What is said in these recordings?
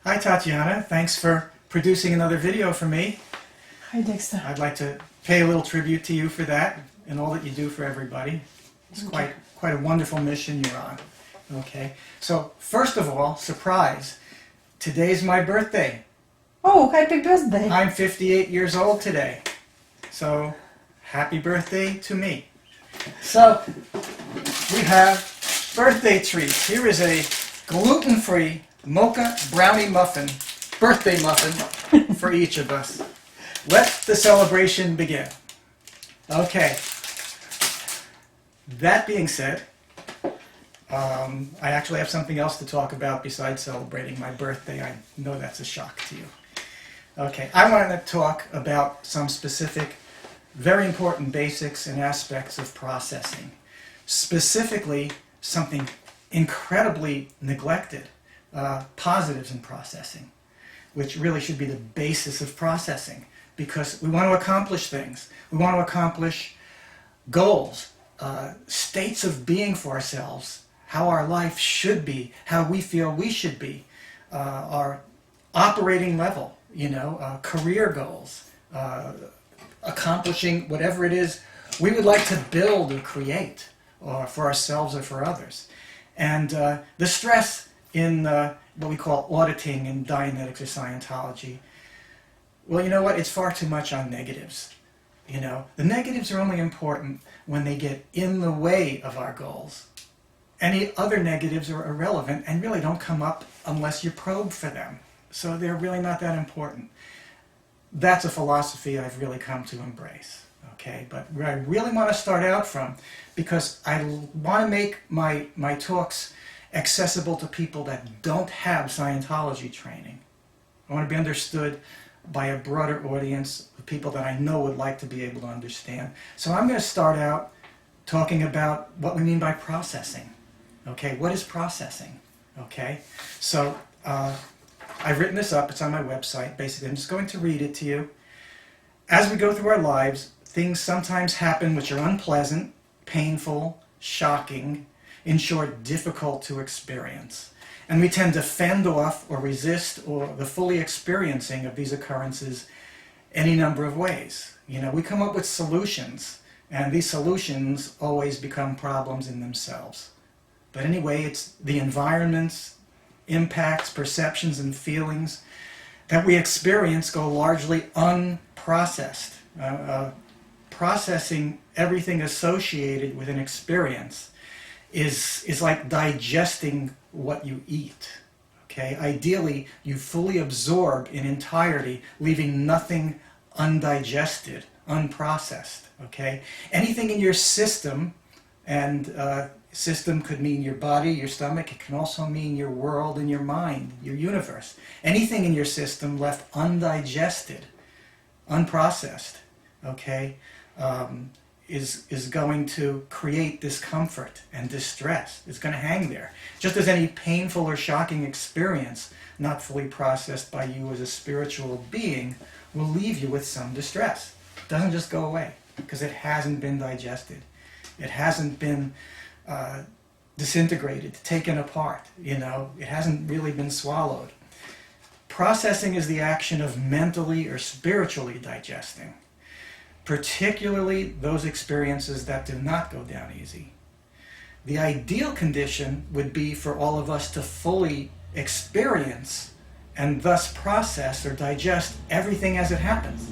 Hi Tatiana, thanks for producing another video for me. Hi Dexter. I'd like to pay a little tribute to you for that and all that you do for everybody. It's quite a wonderful mission you're on. Okay, so first of all, surprise, today's my birthday. Oh, happy birthday. I'm 58 years old today, so happy birthday to me. So we have birthday treats. Here is a gluten-free mocha brownie muffin, birthday muffin for each of us. Let the celebration begin. Okay, that being said, I actually have something else to talk about besides celebrating my birthday. I know that's a shock to you. Okay, I wanted to talk about some specific, very important basics and aspects of processing. Specifically, something incredibly neglected, positives in processing, which really should be the basis of processing, because we want to accomplish things. We want to accomplish goals, states of being for ourselves, how our life should be, how we feel we should be, our operating level, career goals, accomplishing whatever it is we would like to build or create, or for ourselves or for others. And the stress in what we call auditing in Dianetics or Scientology, well, you know what? It's far too much on negatives. The negatives are only important when they get in the way of our goals. Any other negatives are irrelevant and really don't come up unless you probe for them. So they're really not that important. That's a philosophy I've really come to embrace. Okay, but where I really want to start out from, because I want to make my talks accessible to people that don't have Scientology training. I want to be understood by a broader audience of people that I know would like to be able to understand. So I'm going to start out talking about what we mean by processing. Okay, what is processing? Okay, so I've written this up, it's on my website. Basically, I'm just going to read it to you. As we go through our lives, things sometimes happen which are unpleasant, painful, shocking, in short, difficult to experience. And we tend to fend off or resist or the fully experiencing of these occurrences any number of ways. We come up with solutions, and these solutions always become problems in themselves. But anyway, it's the environments, impacts, perceptions, and feelings that we experience go largely unprocessed. Processing everything associated with an experience is like digesting what you eat. Okay? Ideally, you fully absorb in entirety, leaving nothing undigested, unprocessed. Okay? Anything in your system, and system could mean your body, your stomach, it can also mean your world and your mind, your universe. Anything in your system left undigested, unprocessed, okay, is going to create discomfort and distress. It's going to hang there. Just as any painful or shocking experience not fully processed by you as a spiritual being will leave you with some distress. It doesn't just go away because it hasn't been digested. It hasn't been disintegrated, taken apart. It hasn't really been swallowed. Processing is the action of mentally or spiritually digesting, particularly those experiences that do not go down easy. The ideal condition would be for all of us to fully experience and thus process or digest everything as it happens.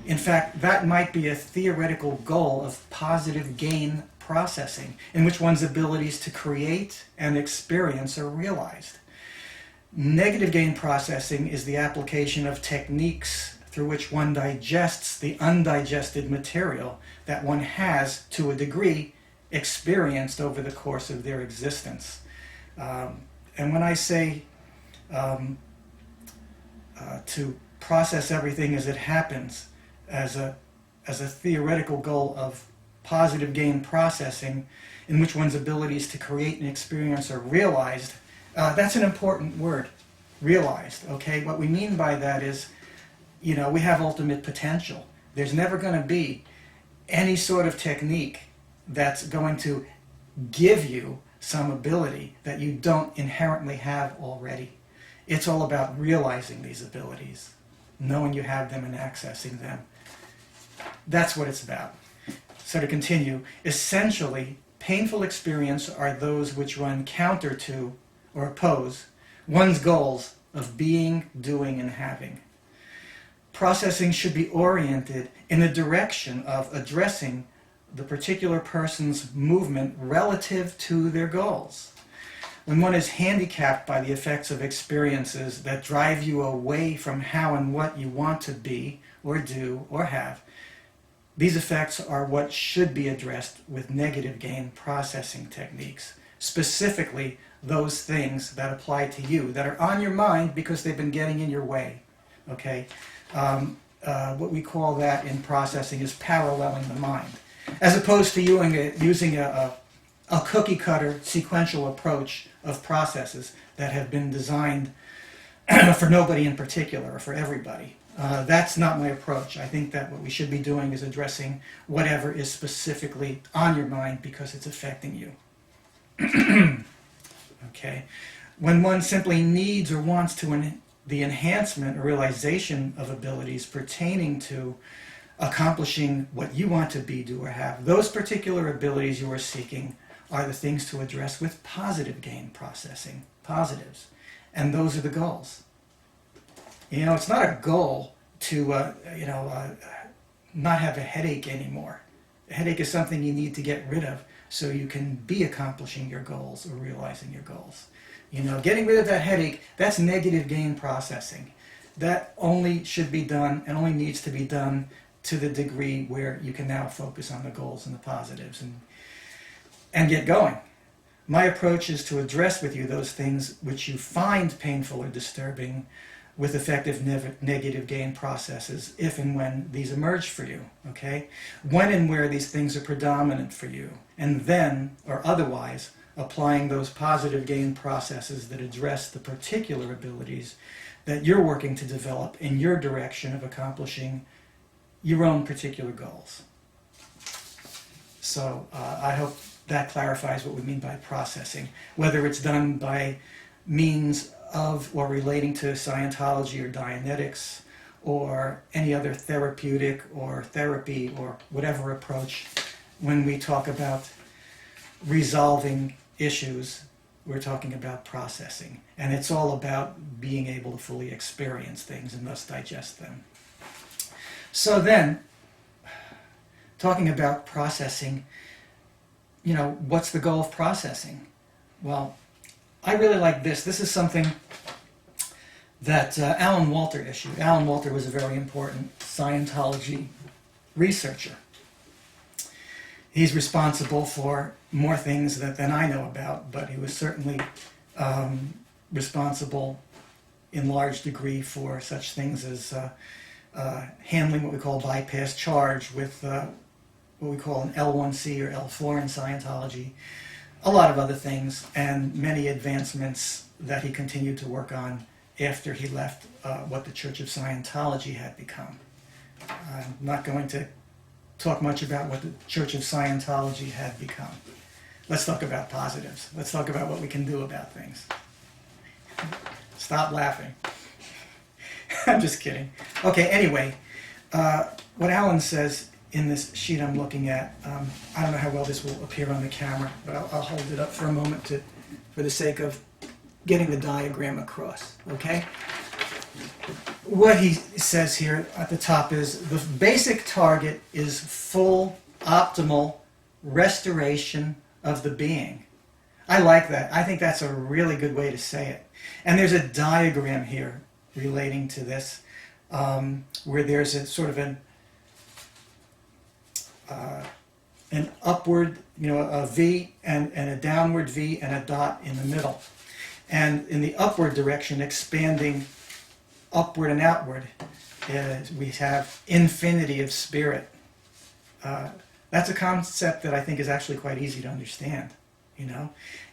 In fact, that might be a theoretical goal of positive gain processing, in which one's abilities to create and experience are realized. Negative gain processing is the application of techniques through which one digests the undigested material that one has, to a degree, experienced over the course of their existence. And when I say to process everything as it happens, as a theoretical goal of positive gain processing, in which one's abilities to create and experience are realized, that's an important word, realized. Okay, what we mean by that is, we have ultimate potential. There's never going to be any sort of technique that's going to give you some ability that you don't inherently have already. It's all about realizing these abilities, knowing you have them and accessing them. That's what it's about. So to continue, essentially, painful experiences are those which run counter to or oppose one's goals of being, doing, and having. Processing should be oriented in the direction of addressing the particular person's movement relative to their goals. When one is handicapped by the effects of experiences that drive you away from how and what you want to be or do or have, these effects are what should be addressed with negative gain processing techniques, specifically those things that apply to you, that are on your mind because they've been getting in your way. Okay? What we call that in processing is paralleling the mind, as opposed to using a cookie cutter sequential approach of processes that have been designed for nobody in particular or for everybody. That's not my approach. I think that what we should be doing is addressing whatever is specifically on your mind because it's affecting you. Okay? When one simply needs or wants the enhancement or realization of abilities pertaining to accomplishing what you want to be, do, or have, those particular abilities you are seeking are the things to address with positive gain processing, positives. And those are the goals. You know, it's not a goal to, not have a headache anymore. A headache is something you need to get rid of so you can be accomplishing your goals or realizing your goals. You know, getting rid of that headache, that's negative gain processing. That only should be done and only needs to be done to the degree where you can now focus on the goals and the positives and get going. My approach is to address with you those things which you find painful or disturbing with effective negative gain processes if and when these emerge for you, okay? When and where these things are predominant for you, and then, or otherwise, applying those positive gain processes that address the particular abilities that you're working to develop in your direction of accomplishing your own particular goals. So I hope that clarifies what we mean by processing, whether it's done by means of or relating to Scientology or Dianetics or any other therapeutic or therapy or whatever approach. When we talk about resolving issues, we're talking about processing. And it's all about being able to fully experience things and thus digest them. So then, talking about processing, you know, what's the goal of processing? Well, I really like this. This is something that Alan Walter issued. Alan Walter was a very important Scientology researcher. He's responsible for more things than I know about, but he was certainly responsible in large degree for such things as handling what we call bypass charge with what we call an L1C or L4 in Scientology, a lot of other things, and many advancements that he continued to work on after he left what the Church of Scientology had become. I'm not going to talk much about what the Church of Scientology had become. Let's talk about positives. Let's talk about what we can do about things. Stop laughing. I'm just kidding. Okay, anyway, what Alan says in this sheet I'm looking at, I don't know how well this will appear on the camera, but I'll hold it up for a moment for the sake of getting the diagram across, okay? What he says here at the top is the basic target is full, optimal restoration of the being. I like that. I think that's a really good way to say it. And there's a diagram here relating to this, where there's a sort of an upward, a V and a downward V and a dot in the middle. And in the upward direction, expanding upward and outward, we have infinity of spirit. That's a concept that I think is actually quite easy to understand,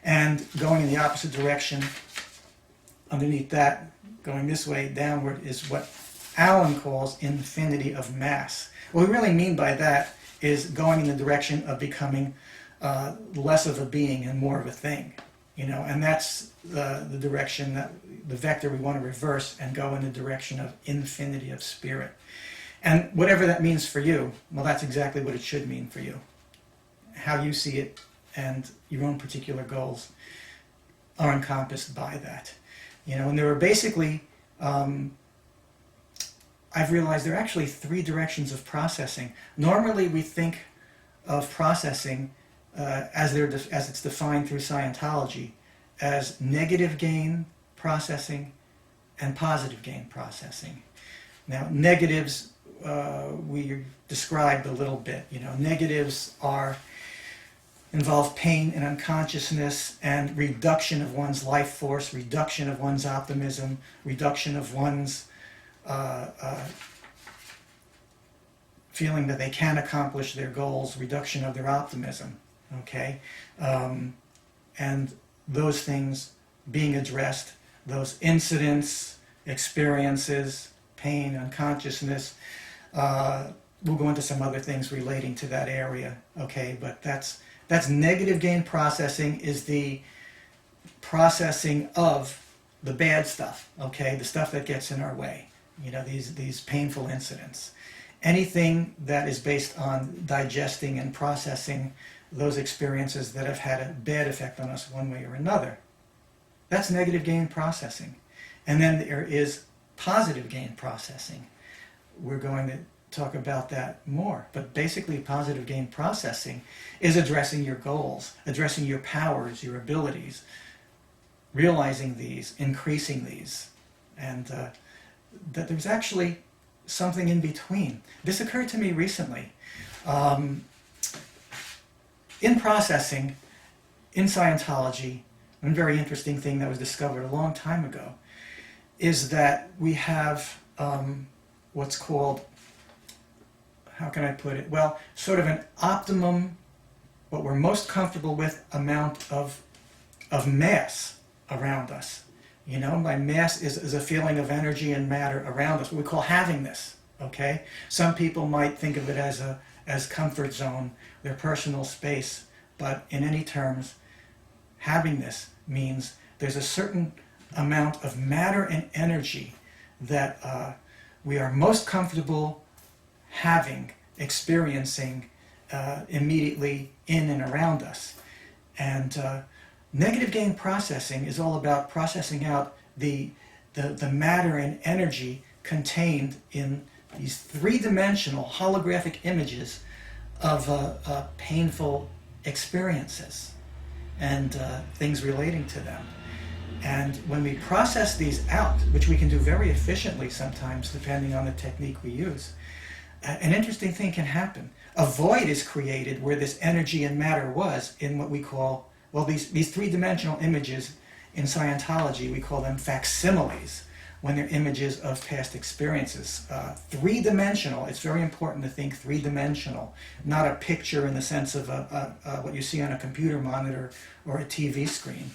And going in the opposite direction, underneath that, going this way, downward, is what Alan calls infinity of mass. What we really mean by that is going in the direction of becoming less of a being and more of a thing. And that's the direction, that the vector we want to reverse and go in the direction of infinity of spirit. And whatever that means for you, well, that's exactly what it should mean for you. How you see it and your own particular goals are encompassed by that. And there are basically, I've realized there are actually 3 directions of processing. Normally we think of processing as it's defined through Scientology as negative gain processing and positive gain processing. Now, negatives we described a little bit. Negatives involve pain and unconsciousness and reduction of one's life force, reduction of one's optimism, reduction of one's feeling that they can accomplish their goals, reduction of their optimism, okay? And those things being addressed, those incidents, experiences, pain, unconsciousness, we'll go into some other things relating to that area, okay? But that's negative gain processing, is the processing of the bad stuff, okay? The stuff that gets in our way, these painful incidents. Anything that is based on digesting and processing those experiences that have had a bad effect on us one way or another. That's negative gain processing. And then there is positive gain processing. We're going to talk about that more. But basically, positive gain processing is addressing your goals, addressing your powers, your abilities, realizing these, increasing these. And that there's actually something in between. This occurred to me recently. In processing, in Scientology, one very interesting thing that was discovered a long time ago is that we have what's called, how can I put it? Well, sort of an optimum, what we're most comfortable with, amount of mass around us. By mass is a feeling of energy and matter around us, what we call havingness, okay? Some people might think of it as comfort zone, their personal space, but in any terms, havingness means there's a certain amount of matter and energy that we are most comfortable having, experiencing immediately in and around us. And negative gain processing is all about processing out the matter and energy contained in these 3-dimensional holographic images of painful experiences and things relating to them. And when we process these out, which we can do very efficiently sometimes depending on the technique we use, an interesting thing can happen. A void is created where this energy and matter was in what we call, well, these 3-dimensional images in Scientology, we call them facsimiles, when they're images of past experiences. 3-dimensional, it's very important to think 3-dimensional, not a picture in the sense of what you see on a computer monitor or a TV screen,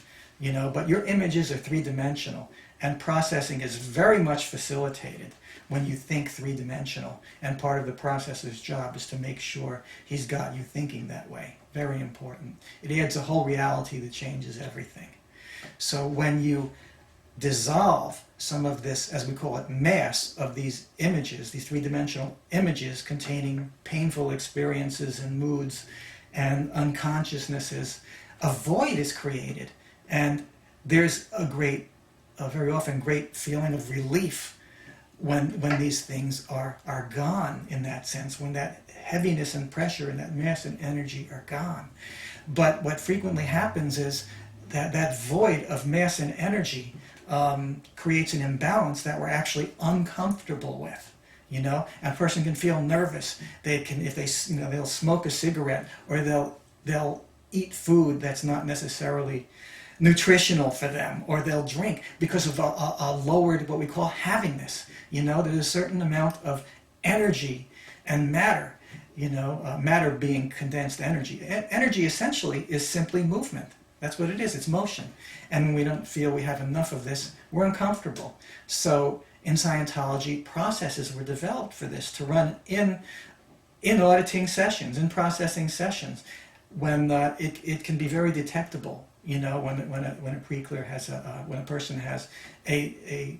but your images are 3-dimensional, and processing is very much facilitated when you think 3-dimensional, and part of the processor's job is to make sure he's got you thinking that way. Very important. It adds a whole reality that changes everything. So when you dissolve some of this, as we call it, mass of these images, these 3-dimensional images containing painful experiences and moods and unconsciousnesses, a void is created, and there's a very often great feeling of relief when these things are gone, in that sense, when that heaviness and pressure and that mass and energy are gone. But what frequently happens is that void of mass and energy creates an imbalance that we're actually uncomfortable with. A person can feel nervous. They can, if they'll smoke a cigarette, or they'll eat food that's not necessarily nutritional for them, or they'll drink because of a lowered, what we call havingness. There's a certain amount of energy and matter, matter being condensed energy. Energy essentially is simply movement. That's what it is, it's motion. And when we don't feel we have enough of this, we're uncomfortable. So in Scientology, processes were developed for this, to run in auditing sessions, in processing sessions, when it can be very detectable You know, when a pre-clear has when a person has a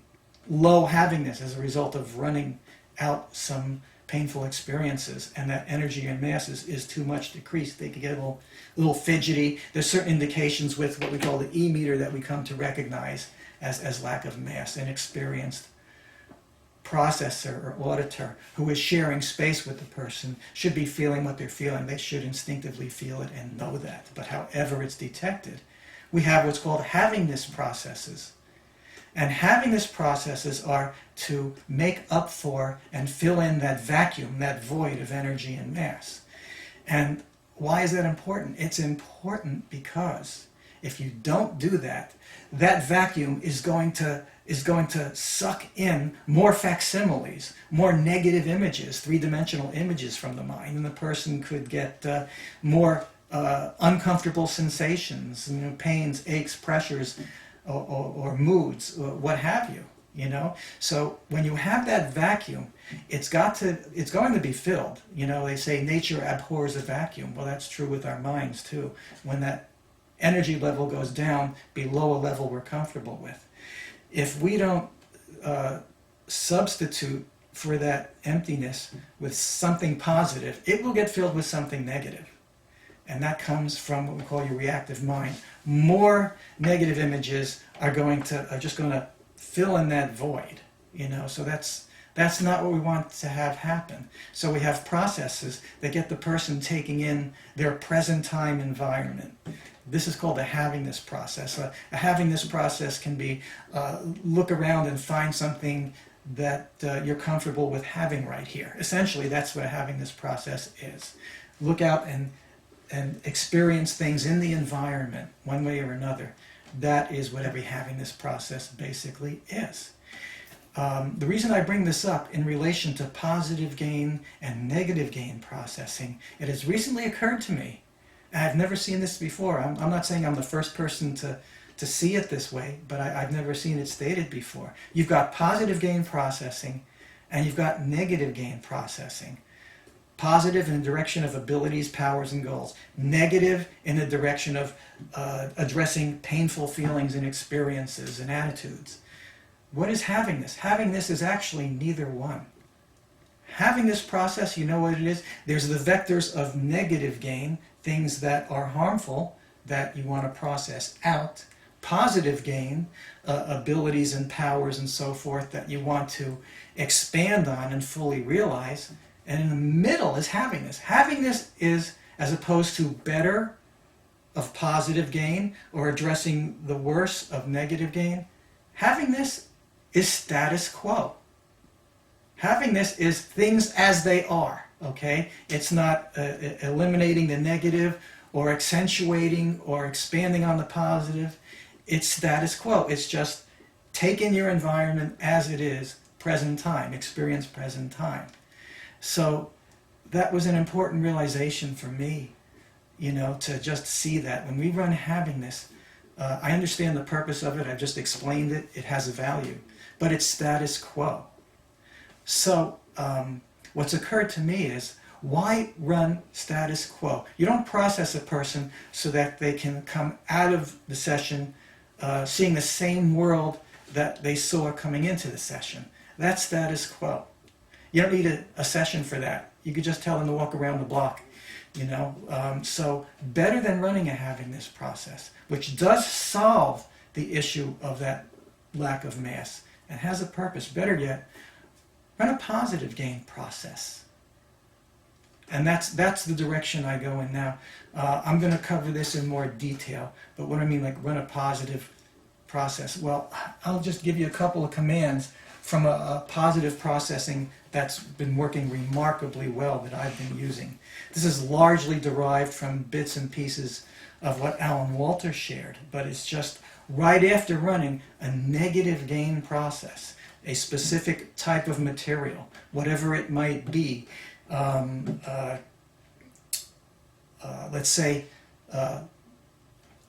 low havingness as a result of running out some painful experiences, and that energy and mass is too much decreased, they could get a little fidgety. There's certain indications with what we call the E meter that we come to recognize as lack of mass. An experienced processor or auditor who is sharing space with the person should be feeling what they're feeling. They should instinctively feel it and know that. But however it's detected, we have what's called havingness processes. And havingness processes are to make up for and fill in that vacuum, that void of energy and mass. And why is that important? It's important because if you don't do that, that vacuum is going to suck in more facsimiles, more negative images, three-dimensional images from the mind, and the person could get more uncomfortable sensations, pains, aches, pressures, or moods, what have you. So when you have that vacuum, it's going to be filled. They say nature abhors a vacuum. Well, that's true with our minds too. When that energy level goes down below a level we're comfortable with, if we don't substitute for that emptiness with something positive, it will get filled with something negative. And that comes from what we call your reactive mind. More negative images are just going to fill in that void. So that's not what we want to have happen. So we have processes that get the person taking in their present time environment. This is called a havingness process. A havingness process can be look around and find something that you're comfortable with having right here. Essentially, that's what a havingness process is. Look out and experience things in the environment one way or another. That is what every havingness process basically is. The reason I bring this up in relation to positive gain and negative gain processing, it has recently occurred to me, and I've never seen this before. I'm not saying I'm the first person to see it this way, but I've never seen it stated before. You've got positive gain processing and you've got negative gain processing. Positive in the direction of abilities, powers, and goals. Negative in the direction of addressing painful feelings and experiences and attitudes. What is havingness? Havingness is actually neither one. Havingness process, you know what it is? There's the vectors of negative gain, things that are harmful that you want to process out. Positive gain, abilities and powers and so forth that you want to expand on and fully realize. And in the middle is havingness. Havingness is, as opposed to better of positive gain or addressing the worse of negative gain, havingness is status quo. Havingness is things as they are, okay? It's not eliminating the negative or accentuating or expanding on the positive. It's status quo. It's just take in your environment as it is, present time, experience present time. So that was an important realization for me, to just see that. When we run havingness, I understand the purpose of it. I've just explained it. It has a value. But it's status quo. So what's occurred to me is, why run status quo? You don't process a person so that they can come out of the session seeing the same world that they saw coming into the session. That's status quo. You don't need a session for that. You could just tell them to walk around the block, So better than running a havingness process, which does solve the issue of that lack of mass and has a purpose. Better yet, run a positive gain process. And that's the direction I go in now. I'm going to cover this in more detail, but what I mean, like run a positive process. Well, I'll just give you a couple of commands from a positive processing that's been working remarkably well that I've been using. This is largely derived from bits and pieces of what Alan Walter shared, but it's just right after running a negative gain process, a specific type of material, whatever it might be. Let's say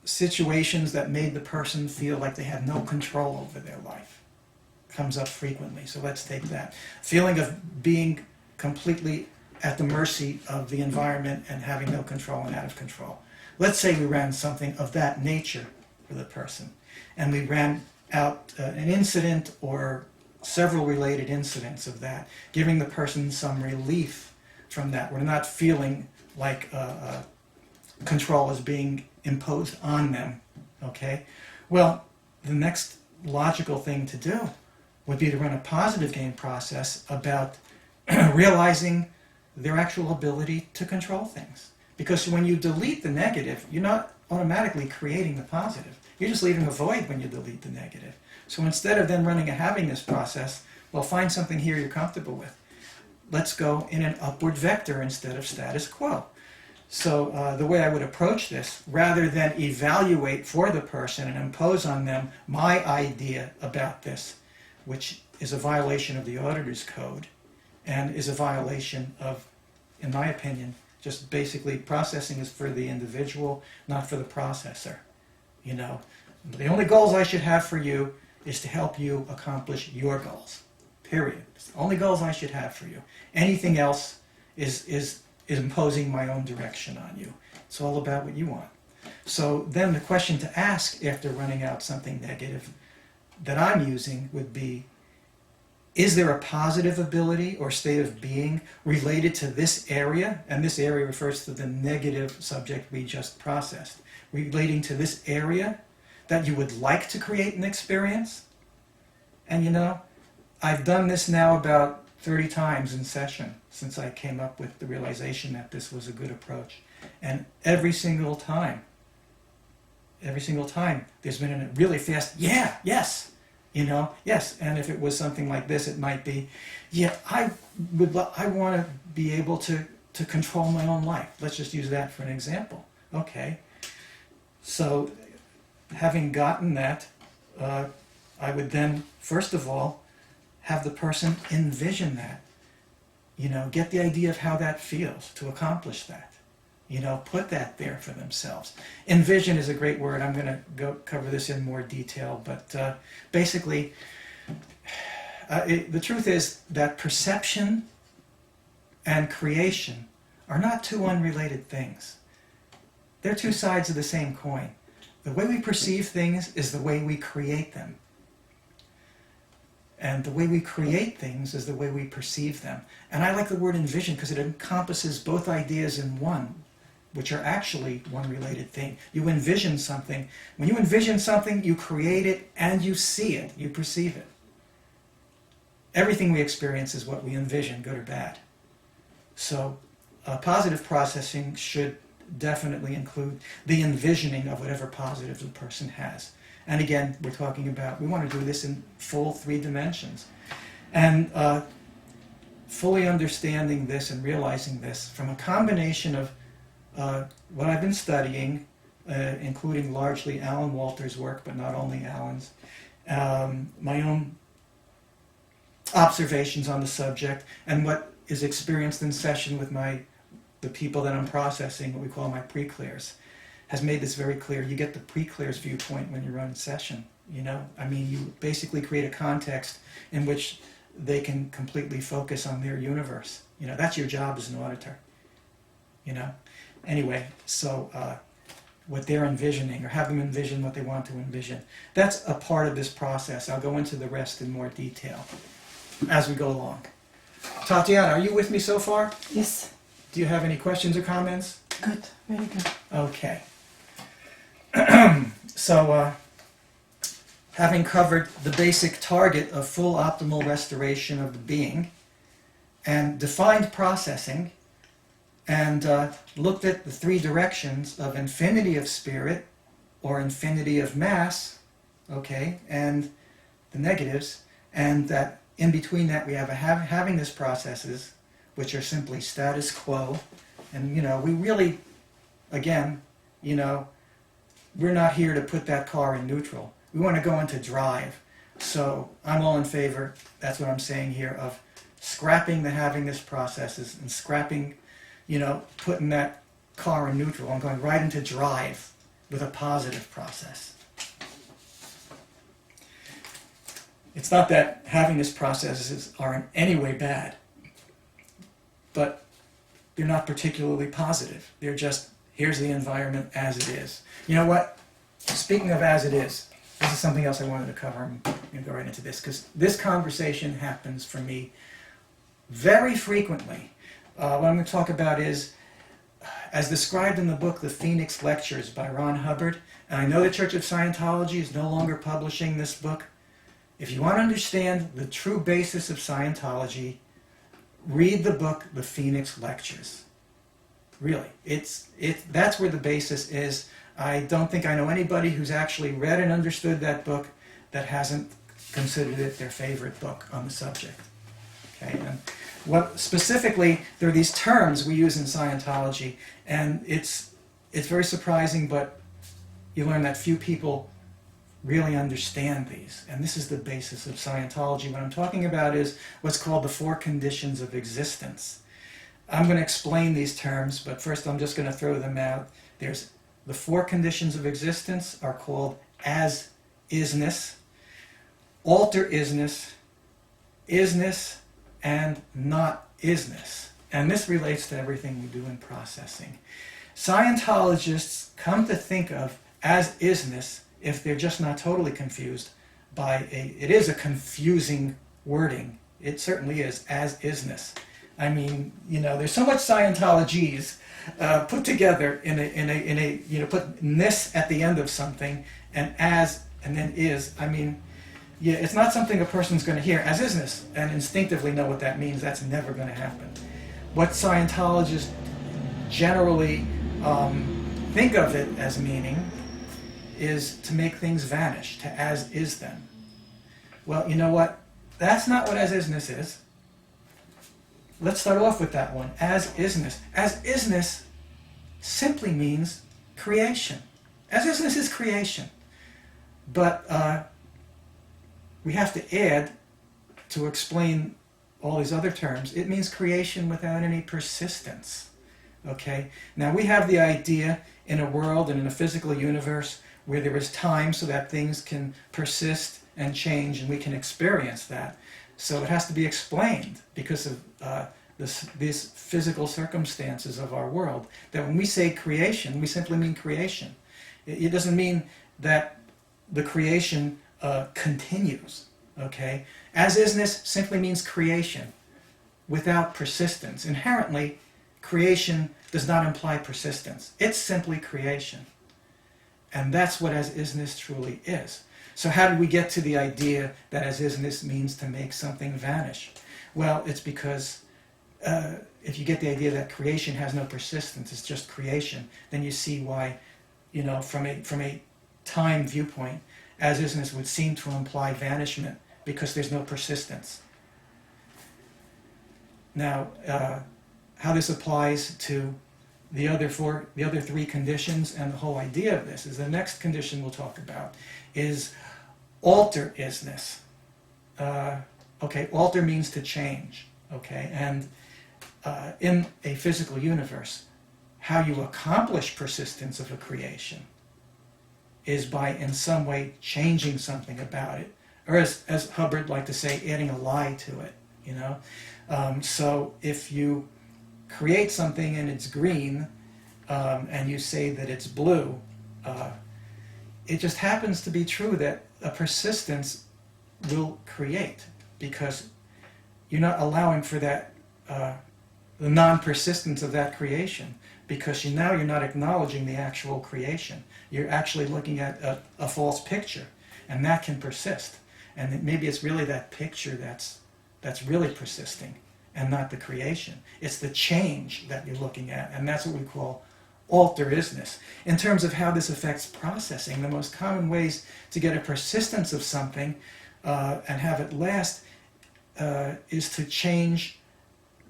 situations that made the person feel like they had no control over their life. Comes up frequently, so let's take that. Feeling of being completely at the mercy of the environment and having no control and out of control. let's say we ran something of that nature for the person, and we ran out an incident or several related incidents of that, giving the person some relief from that. We're not feeling like control is being imposed on them, okay? Well, the next logical thing to do would be to run a positive game process about realizing their actual ability to control things. Because when you delete the negative, you're not automatically creating the positive. You're just leaving a void when you delete the negative. So instead of then running a having this process, well, find something here you're comfortable with. Let's go in an upward vector instead of status quo. So the way I would approach this, rather than evaluate for the person and impose on them my idea about this, which is a violation of the auditor's code and is a violation of, in my opinion, just basically processing is for the individual, not for the processor. You know, the only goals I should have for you is to help you accomplish your goals. Period. It's the only goals I should have for you. Anything else is imposing my own direction on you. It's all about what you want. So then the question to ask after running out something negative that I'm using would be, is there a positive ability or state of being related to this area? And this area refers to the negative subject we just processed. Relating to this area that you would like to create an experience? And you know, I've done this now about 30 times in session since I came up with the realization that this was a good approach. And every single time, there's been a really fast, yeah, yes, you know, yes. And if it was something like this, it might be, yeah, I want to be able to control my own life. Let's just use that for an example. Okay. So having gotten that, I would then, first of all, have the person envision that. You know, get the idea of how that feels to accomplish that. You know, put that there for themselves. Envision is a great word. I'm going to go cover this in more detail, but basically, the truth is that perception and creation are not two unrelated things. They're two sides of the same coin. The way we perceive things is the way we create them. And the way we create things is the way we perceive them. And I like the word envision because it encompasses both ideas in one, which are actually one related thing. You envision something. When you envision something, you create it and you see it, you perceive it. Everything we experience is what we envision, good or bad. So positive processing should definitely include the envisioning of whatever positive the person has. And again, we're talking about, we want to do this in full 3 dimensions. And fully understanding this and realizing this from a combination of what I've been studying, including largely Alan Walter's work, but not only Alan's, my own observations on the subject, and what is experienced in session with the people that I'm processing, what we call my pre-clears, has made this very clear. You get the pre-clears viewpoint when you run session. You know, I mean, you basically create a context in which they can completely focus on their universe. You know, that's your job as an auditor. You know, anyway, so what they're envisioning, or have them envision what they want to envision. That's a part of this process. I'll go into the rest in more detail as we go along. Tatiana, are you with me so far? Yes. Do you have any questions or comments? Good. Very good. Okay. So, having covered the basic target of full optimal restoration of the being, and defined processing, and looked at the 3 directions of infinity of spirit, or infinity of mass, okay, and the negatives, and that in between that we have having this processes, which are simply status quo, and you know, we really, again, you know, we're not here to put that car in neutral. We want to go into drive. So I'm all in favor, that's what I'm saying here, of scrapping the having this processes and scrapping, you know, putting that car in neutral. I'm going right into drive with a positive process. It's not that having this processes are in any way bad, but they're not particularly positive. They're just here's the environment as it is. You know what? Speaking of as it is, this is something else I wanted to cover. I'm going to go right into this because this conversation happens for me very frequently. What I'm going to talk about is, as described in the book The Phoenix Lectures by Ron Hubbard, and I know the Church of Scientology is no longer publishing this book. If you want to understand the true basis of Scientology, read the book The Phoenix Lectures. Really, that's where the basis is. I don't think I know anybody who's actually read and understood that book that hasn't considered it their favorite book on the subject. Okay, and what specifically, there are these terms we use in Scientology, and it's very surprising, but you learn that few people really understand these. And this is the basis of Scientology. What I'm talking about is what's called the 4 conditions of existence. I'm going to explain these terms, but first I'm just going to throw them out. There's the 4 conditions of existence are called as-isness, alter-isness, isness, and not-isness. And this relates to everything we do in processing. Scientologists come to think of as-isness, if they're just not totally confused by it is a confusing wording. It certainly is, as-isness. I mean, you know, there's so much Scientologies put together in a you know, put ness at the end of something, and as, and then is. I mean, yeah, it's not something a person's going to hear as isness and instinctively know what that means. That's never going to happen. What Scientologists generally think of it as meaning is to make things vanish, to as is them. Well, you know what? That's not what as isness is. Let's start off with that one, as isness. As isness simply means creation. As isness is creation. But we have to add, to explain all these other terms, it means creation without any persistence. Okay? Now we have the idea in a world and in a physical universe where there is time so that things can persist and change and we can experience that. So it has to be explained because of these physical circumstances of our world. That when we say creation, we simply mean creation. It doesn't mean that the creation continues. Okay? As isness simply means creation without persistence. Inherently, creation does not imply persistence. It's simply creation. And that's what as isness truly is. So how did we get to the idea that as isness means to make something vanish? Well, it's because if you get the idea that creation has no persistence, it's just creation, then you see why, you know, from a time viewpoint, as isness would seem to imply vanishment because there's no persistence. Now, how this applies to the other 3 conditions and the whole idea of this is the next condition we'll talk about is alter-isness. Okay, alter means to change. Okay, and in a physical universe, how you accomplish persistence of a creation is by in some way changing something about it, or as Hubbard liked to say, adding a lie to it. You know, so if you create something and it's green, and you say that it's blue, it just happens to be true that a persistence will create because you're not allowing for that, the non-persistence of that creation, because now you're not acknowledging the actual creation. You're actually looking at a false picture, and that can persist. And maybe it's really that picture that's really persisting, and not the creation. It's the change that you're looking at, and that's what we call alter-isness. In terms of how this affects processing, the most common ways to get a persistence of something and have it last is to change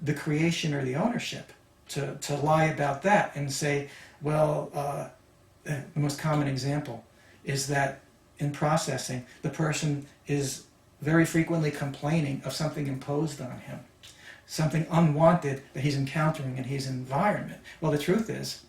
the creation or the ownership, to lie about that and say, well, the most common example is that in processing, the person is very frequently complaining of something imposed on him, something unwanted that he's encountering in his environment. Well, the truth is,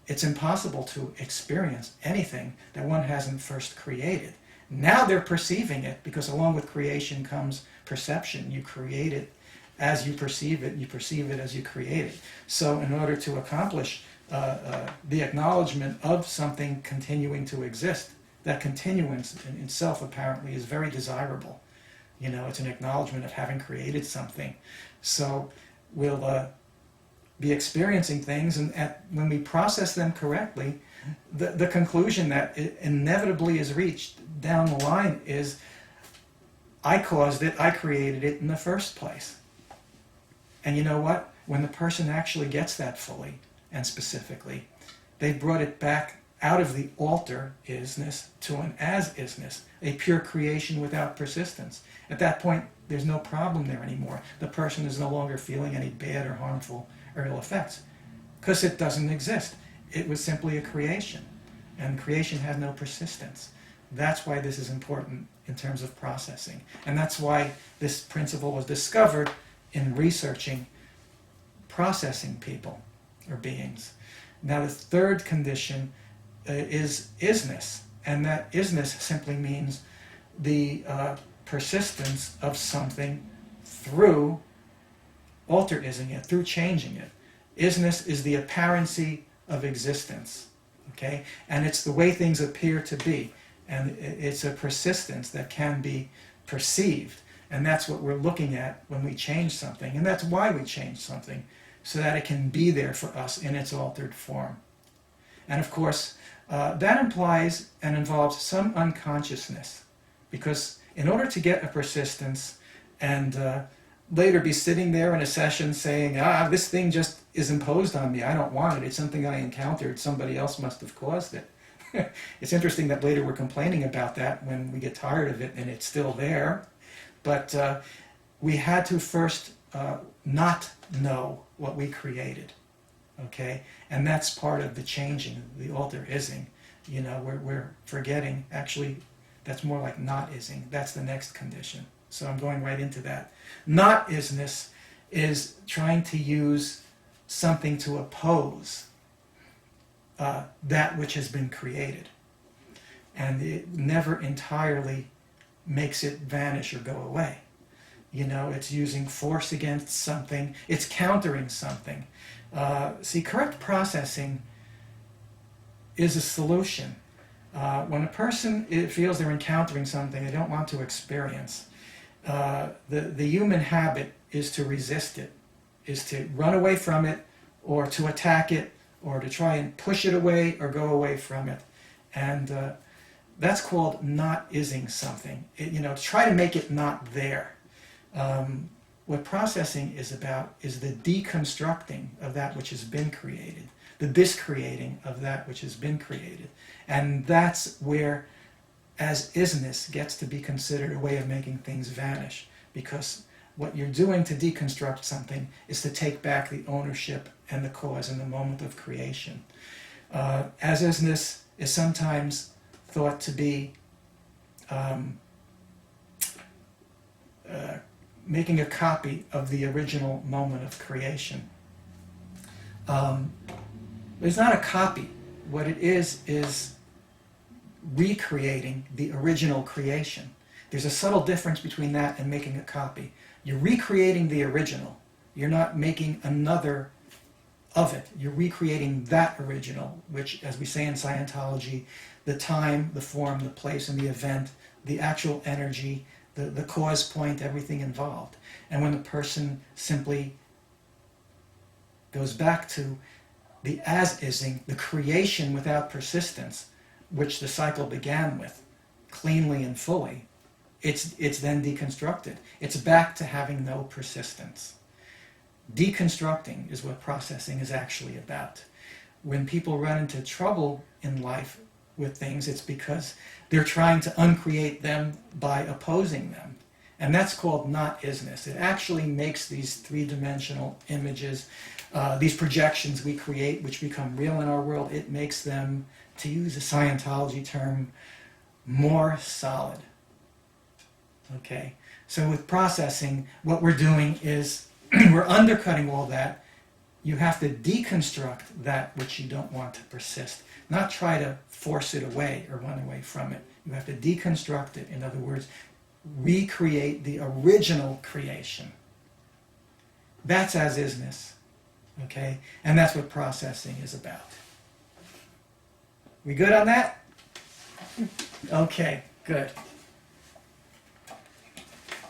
it's impossible to experience anything that one hasn't first created. Now they're perceiving it, because along with creation comes perception. You create it as you perceive it as you create it. So in order to accomplish the acknowledgement of something continuing to exist. That continuance in itself apparently is very desirable. You know, it's an acknowledgement of having created something. So we'll be experiencing things, and when we process them correctly, the conclusion that inevitably is reached down the line is, I caused it, I created it in the first place. And you know what? When the person actually gets that fully and specifically, they brought it back out of the alter isness to an as isness, a pure creation without persistence. At that point, there's no problem there anymore. The person is no longer feeling any bad or harmful or ill effects, because it doesn't exist. It was simply a creation, and creation has no persistence. That's why this is important in terms of processing, and that's why this principle was discovered in researching processing people or beings. Now the third condition is isness, and that isness simply means the persistence of something through alterising it, through changing it. Isness is the apparency of existence, okay? And it's the way things appear to be, and it's a persistence that can be perceived, and that's what we're looking at when we change something, and that's why we change something, so that it can be there for us in its altered form. And of course, that implies and involves some unconsciousness, because in order to get a persistence and later be sitting there in a session saying, this thing just is imposed on me, I don't want it, it's something I encountered, somebody else must have caused it. It's interesting that later we're complaining about that when we get tired of it and it's still there. But we had to first not know what we created, okay? And that's part of the changing, the alter-ising. You know, we're forgetting, actually, that's more like not-ising. That's the next condition. So I'm going right into that. Not-isness is trying to use something to oppose that which has been created. And it never entirely makes it vanish or go away. You know, it's using force against something. It's countering something. See, correct processing is a solution. When a person feels they're encountering something they don't want to experience, the human habit is to resist it, is to run away from it, or to attack it, or to try and push it away or go away from it. And that's called not-ising something. To try to make it not there. What processing is about is the deconstructing of that which has been created, the discreating of that which has been created. And that's where as-isness gets to be considered a way of making things vanish, because what you're doing to deconstruct something is to take back the ownership and the cause in the moment of creation. As-isness is sometimes thought to be making a copy of the original moment of creation. It's not a copy. What it is recreating the original creation. There's a subtle difference between that and making a copy. You're recreating the original. You're not making another of it. You're recreating that original, which, as we say in Scientology, the time, the form, the place, and the event, the actual energy, the cause point, everything involved. And when the person simply goes back to the as-ising, the creation without persistence, which the cycle began with, cleanly and fully, it's then deconstructed. It's back to having no persistence. Deconstructing is what processing is actually about. When people run into trouble in life with things, it's because they're trying to uncreate them by opposing them. And that's called not-isness. It actually makes these three-dimensional images, these projections we create, which become real in our world, it makes them, to use a Scientology term, more solid. Okay? So with processing, what we're doing is we're undercutting all that. You have to deconstruct that which you don't want to persist, not try to force it away or run away from it. You have to deconstruct it. In other words, recreate the original creation. That's as-isness. Okay? And that's what processing is about. We good on that? Okay, good.